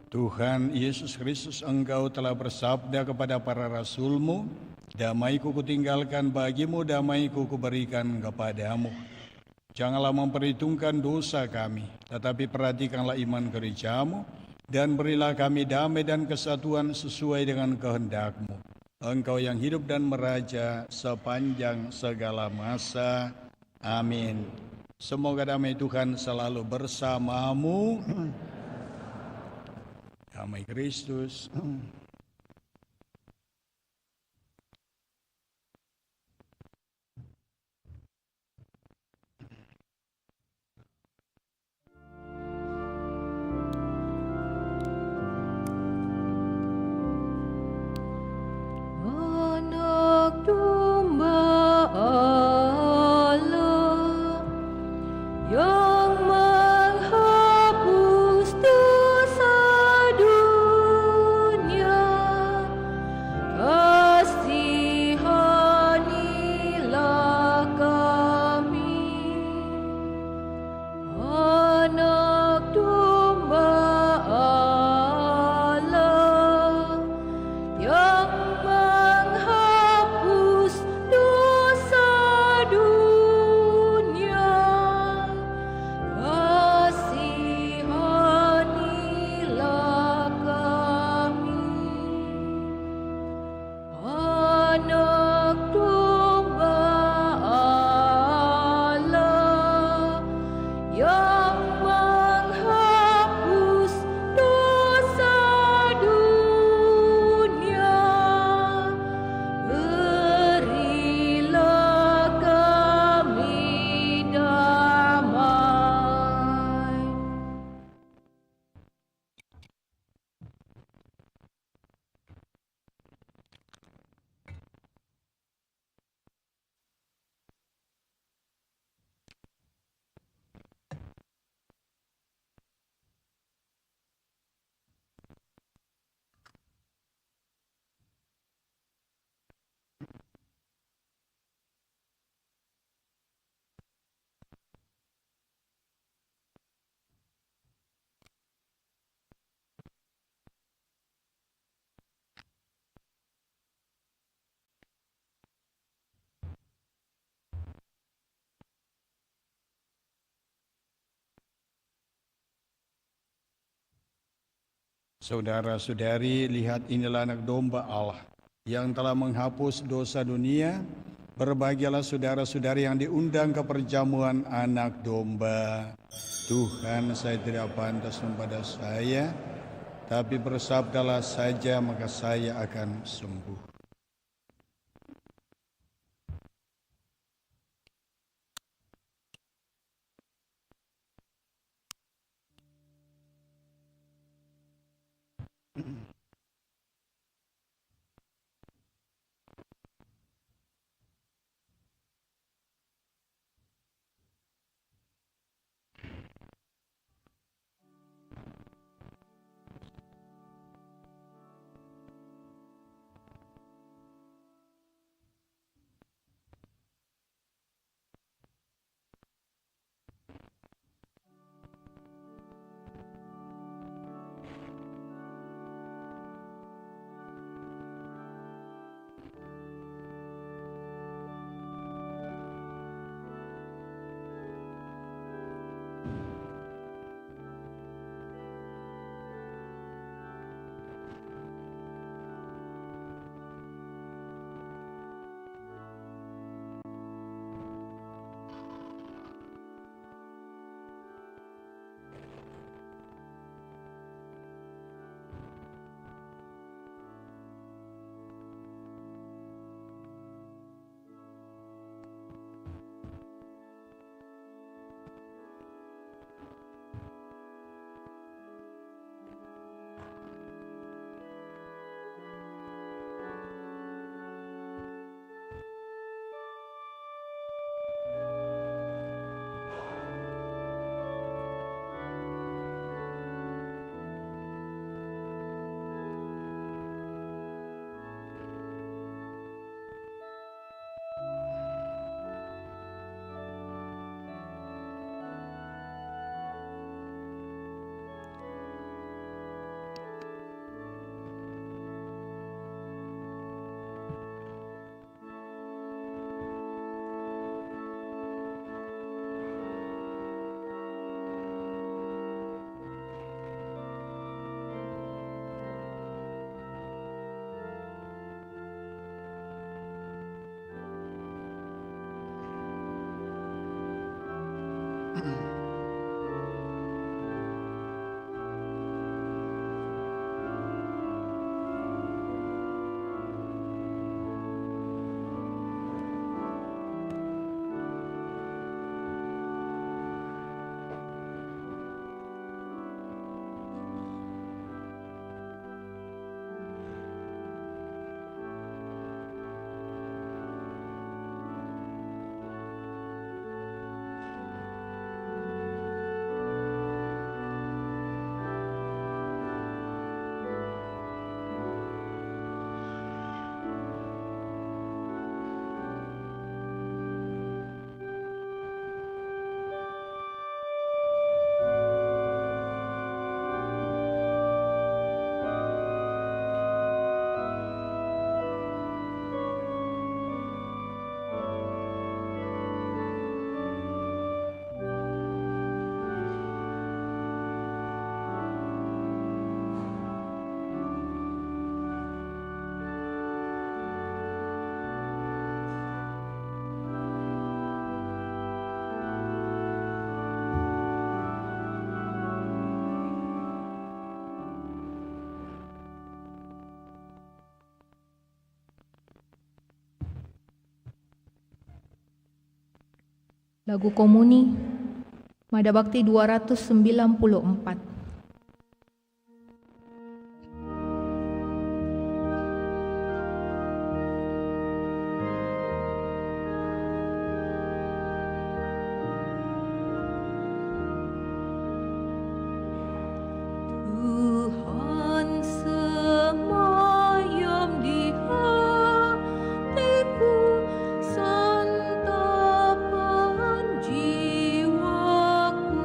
Tuhan Yesus Kristus, Engkau telah bersabda kepada para rasul-Mu, damai-Ku kutinggalkan bagimu, damai-Ku kuberikan kepadamu. Janganlah memperhitungkan dosa kami, tetapi perhatikanlah iman gereja-Mu, dan berilah kami damai dan kesatuan sesuai dengan kehendak-Mu. Engkau yang hidup dan meraja sepanjang segala masa. Amin. Semoga damai Tuhan selalu bersamamu. Damai Kristus. Anak domba Allah yang menghapus dosa dunia, kasihanilah kami. Anak domba Allah yang menghapus dosa dunia, kasihanilah kami. Anak domba Allah yang menghapus dosa dunia, berilah kami damai. Saudara-saudari, lihat, inilah anak domba Allah yang telah menghapus dosa dunia. Berbahagialah saudara-saudari yang diundang ke perjamuan anak domba. Tuhan, saya tidak pantas kepada saya, tapi bersabdalah saja maka saya akan sembuh. Lagu Komuni, Mada Bakti 294. Tuhan semayam di hatiku, santapan jiwaku.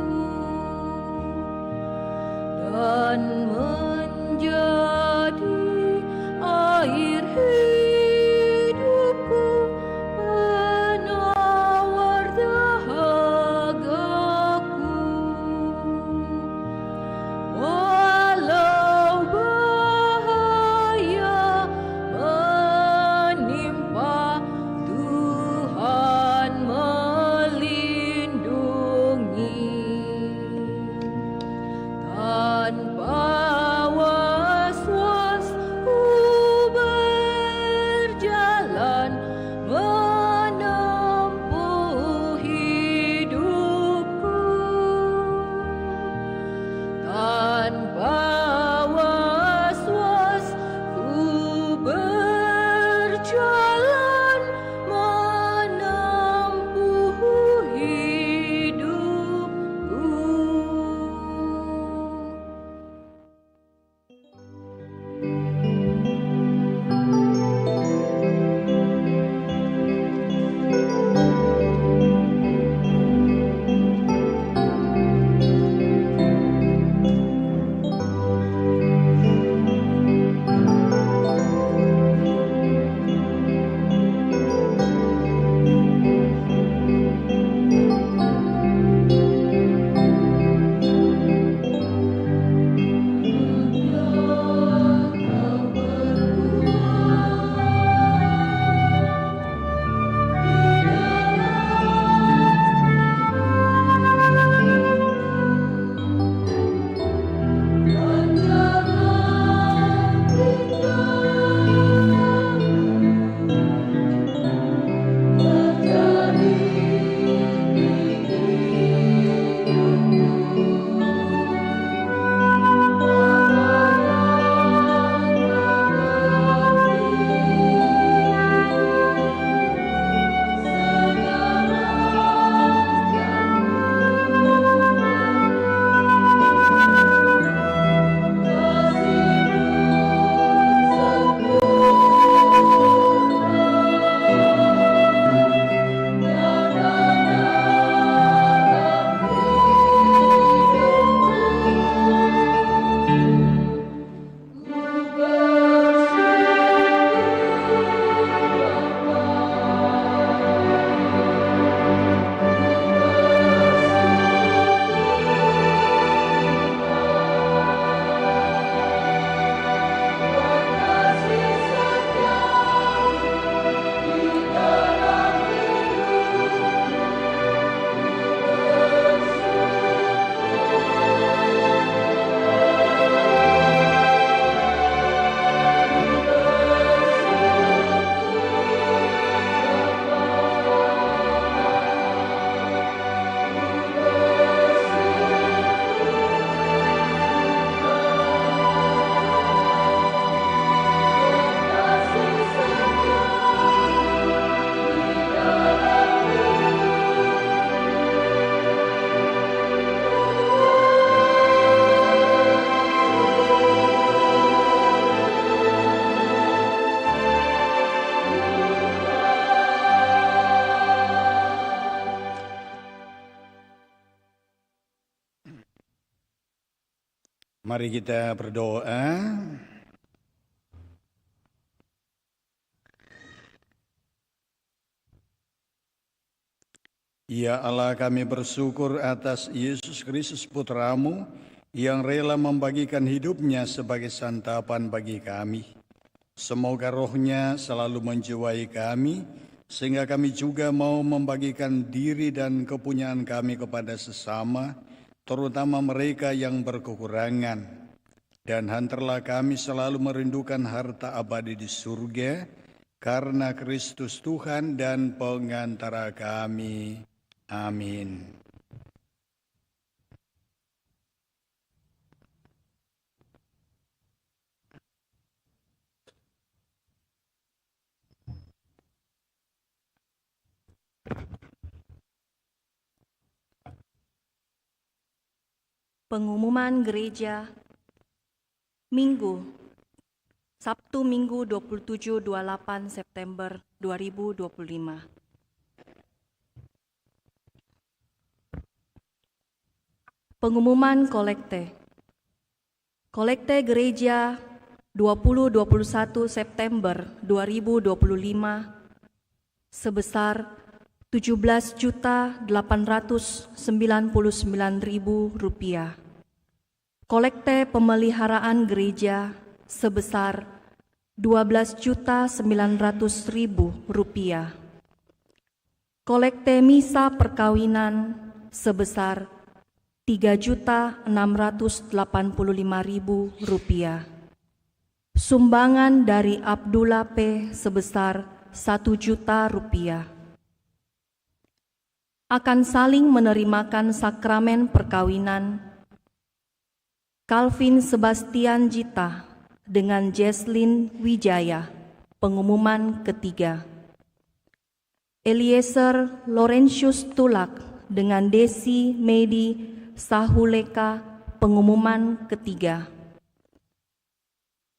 Mari kita berdoa. Ya Allah, kami bersyukur atas Yesus Kristus Putra-Mu yang rela membagikan hidupnya sebagai santapan bagi kami. Semoga rohnya selalu menjiwai kami, sehingga kami juga mau membagikan diri dan kepunyaan kami kepada sesama, terutama mereka yang berkekurangan. Dan hantarlah kami selalu merindukan harta abadi di surga, karena Kristus Tuhan dan pengantara kami. Amin. Pengumuman gereja Minggu, Sabtu Minggu 27-28 September 2025. Pengumuman kolekte. Kolekte gereja 20-21 September 2025 sebesar Rp17.899.000. Kolekte pemeliharaan gereja sebesar Rp12.900.000. Kolekte misa perkawinan sebesar Rp3.685.000. Sumbangan dari Abdullah P. sebesar Rp1.000.000. Akan saling menerimakan sakramen perkawinan Calvin Sebastian Jita dengan Jesslyn Wijaya, pengumuman ketiga. Eliezer Laurentius Tulak dengan Desi Medi Sahuleka, pengumuman ketiga.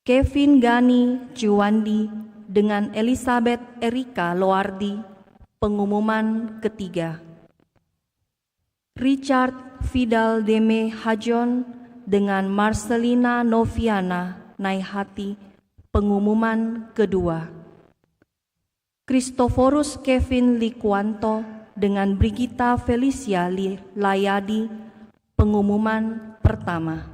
Kevin Gani Juwandi dengan Elizabeth Erika Loardi, pengumuman ketiga. Richard Fidal Deme Hajon dengan Marcelina Noviana Naihati, pengumuman kedua. Kristoforus Kevin Likwanto dengan Brigita Felicia Layadi, pengumuman pertama.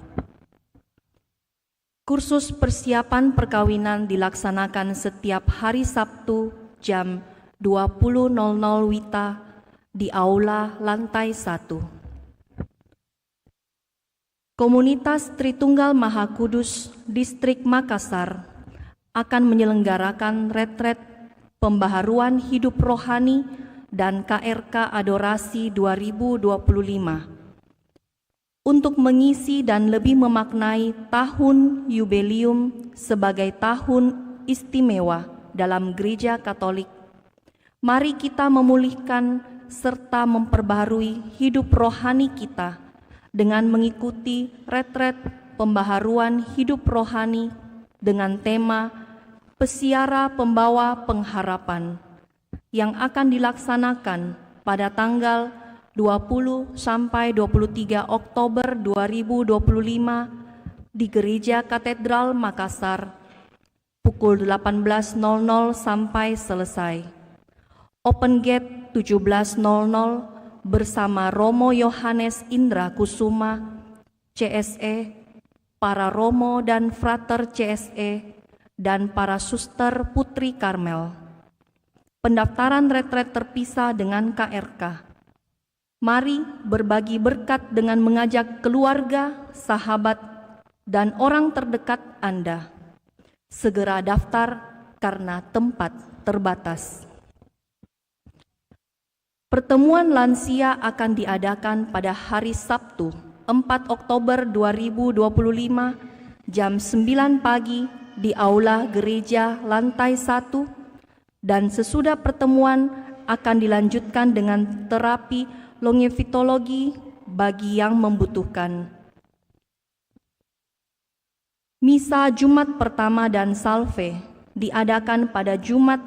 Kursus persiapan perkawinan dilaksanakan setiap hari Sabtu jam 20.00 WITA di Aula lantai 1. Komunitas Tritunggal Maha Kudus Distrik Makassar akan menyelenggarakan retret pembaharuan hidup rohani dan KRK Adorasi 2025 untuk mengisi dan lebih memaknai tahun Yubileum sebagai tahun istimewa dalam Gereja Katolik. Mari kita memulihkan serta memperbaharui hidup rohani kita dengan mengikuti retret pembaharuan hidup rohani dengan tema Pesiara Pembawa Pengharapan yang akan dilaksanakan pada tanggal 20 sampai 23 Oktober 2025 di Gereja Katedral Makassar pukul 18.00 sampai selesai. Open gate 17.00 bersama Romo Yohanes Indra Kusuma, CSE, para Romo dan Frater CSE, dan para Suster Putri Karmel. Pendaftaran retret terpisah dengan KRK. Mari berbagi berkat dengan mengajak keluarga, sahabat, dan orang terdekat Anda. Segera daftar karena tempat terbatas. Pertemuan lansia akan diadakan pada hari Sabtu, 4 Oktober 2025, jam 9 pagi di Aula Gereja lantai 1, dan sesudah pertemuan akan dilanjutkan dengan terapi longevitologi bagi yang membutuhkan. Misa Jumat pertama dan salve diadakan pada Jumat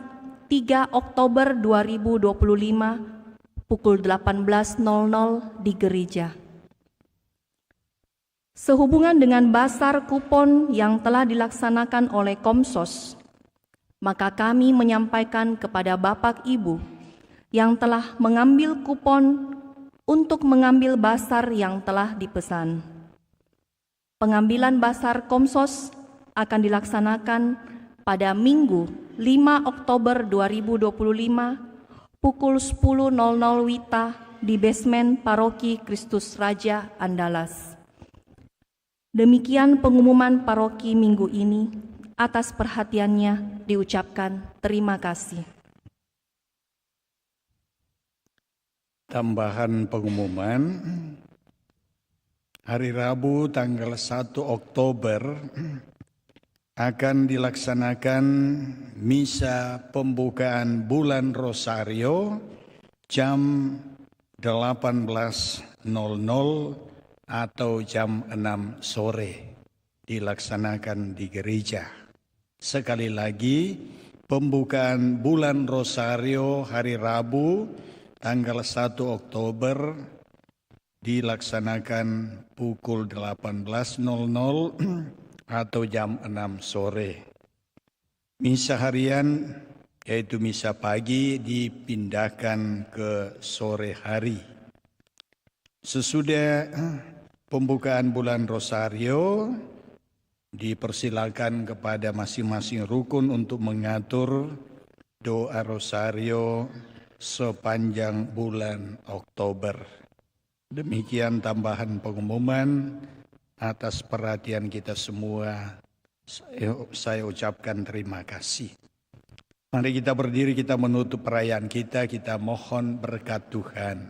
3 Oktober 2025 pukul 18.00 di gereja. Sehubungan dengan basar kupon yang telah dilaksanakan oleh Komsos, maka kami menyampaikan kepada Bapak Ibu yang telah mengambil kupon untuk mengambil basar yang telah dipesan. Pengambilan basar Komsos akan dilaksanakan pada Minggu 5 Oktober 2025 pukul 10.00 WITA di basement Paroki Kristus Raja Andalas. Demikian pengumuman paroki minggu ini. Atas perhatiannya diucapkan terima kasih. Tambahan pengumuman, hari Rabu tanggal 1 Oktober akan dilaksanakan misa pembukaan bulan Rosario jam 18.00 atau jam 6 sore dilaksanakan di gereja. Sekali lagi, pembukaan bulan Rosario hari Rabu tanggal 1 Oktober dilaksanakan pukul 18.00 atau jam 6 sore. Misa harian yaitu misa pagi dipindahkan ke sore hari. Sesudah pembukaan bulan Rosario, dipersilakan kepada masing-masing rukun untuk mengatur doa Rosario sepanjang bulan Oktober. Demikian tambahan pengumuman. Atas perhatian kita semua, saya ucapkan terima kasih. Mari kita berdiri, kita menutup perayaan kita mohon berkat Tuhan.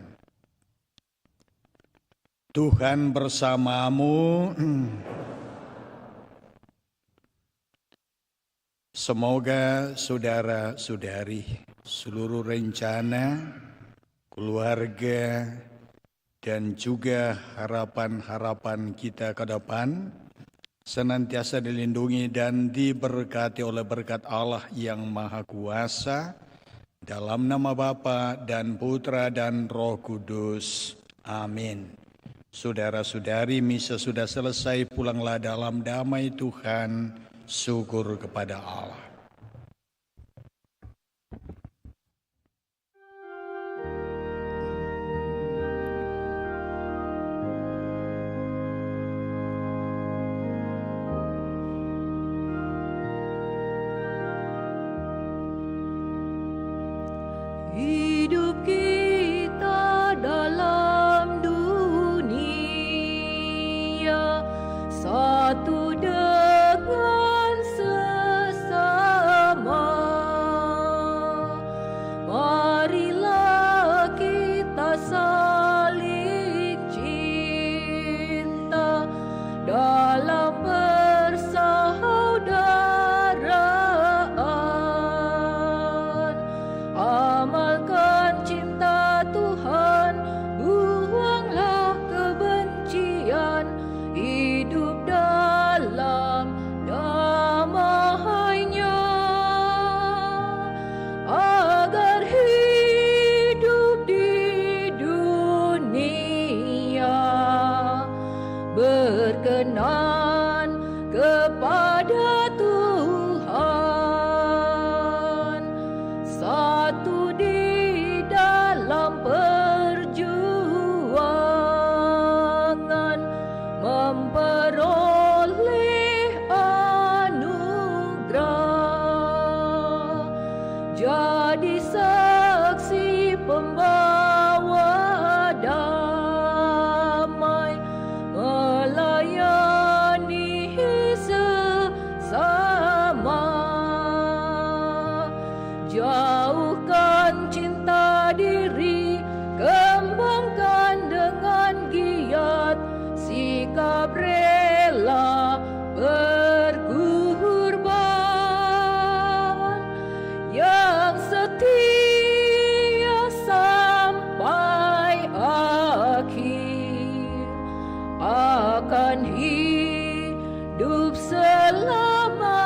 Tuhan bersamamu. Semoga saudara-saudari, seluruh rencana, keluarga, dan juga harapan-harapan kita ke depan senantiasa dilindungi dan diberkati oleh berkat Allah yang Maha Kuasa, dalam nama Bapa dan Putra dan Roh Kudus. Amin. Saudara-saudari, misa sudah selesai, pulanglah dalam damai Tuhan, syukur kepada Allah. Hidup kita dalam dunia satu dengan sesama. Marilah kita saling cinta dalam persaudaraan. Amalkan cinta Tuhan, buanglah kebencian, hidup dalam damainya, agar hidup di dunia berkenan kepada Tuhan. Satu di dalam perjuangan memperoleh anugerah, jadi saksi pembawa damai, melayani sesama. Jauhkan cinta diri, kembangkan dengan giat, sikap rela berkorban, yang setia sampai akhir, akan hidup selamanya.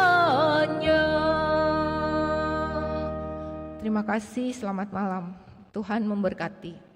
Terima kasih, selamat malam. Tuhan memberkati.